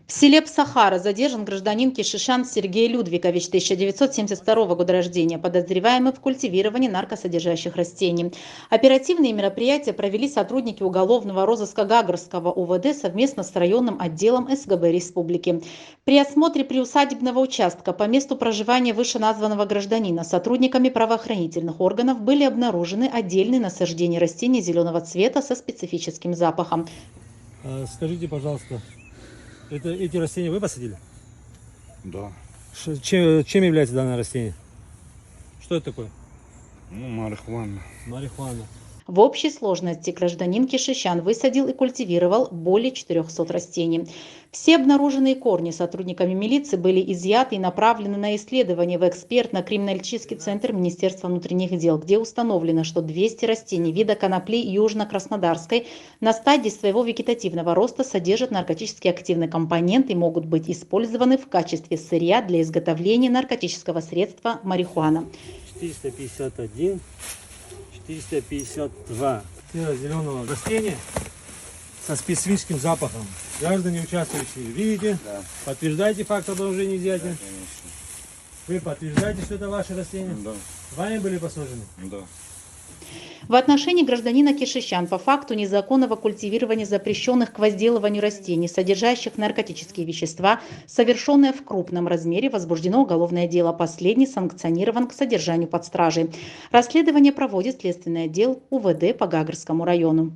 В селе Псахара задержан гражданин Кишишан Сергей Людвигович, 1972 года рождения, подозреваемый в культивировании наркосодержащих растений. Оперативные мероприятия провели сотрудники уголовного розыска Гагрского УВД совместно с районным отделом СГБ Республики. При осмотре приусадебного участка по месту проживания вышеназванного гражданина сотрудниками правоохранительных органов были обнаружены отдельные насаждения растений зеленого цвета со специфическим запахом. Скажите, пожалуйста, эти растения вы посадили? Да. Чем является данное растение? Что это такое? Ну, марихуана. Марихуана. В общей сложности гражданин Кишишан высадил и культивировал более 400 растений. Все обнаруженные корни сотрудниками милиции были изъяты и направлены на исследование в экспертно-криминалистический центр Министерства внутренних дел, где установлено, что 200 растений вида конопли южно-краснодарской на стадии своего вегетативного роста содержат наркотически активный компонент и могут быть использованы в качестве сырья для изготовления наркотического средства марихуана. 451, 452 серо-зеленого растения со специфическим запахом. Граждане участвующие, видите? Да. Подтверждаете факт обнаружения изъятия? Да, конечно. Вы подтверждаете, что это ваше растение? Да. Вами были посажены? Да. В отношении гражданина Кишишан по факту незаконного культивирования запрещенных к возделыванию растений, содержащих наркотические вещества, совершенное в крупном размере, возбуждено уголовное дело. Последний санкционирован к содержанию под стражей. Расследование проводит следственный отдел УВД по Гагрскому району.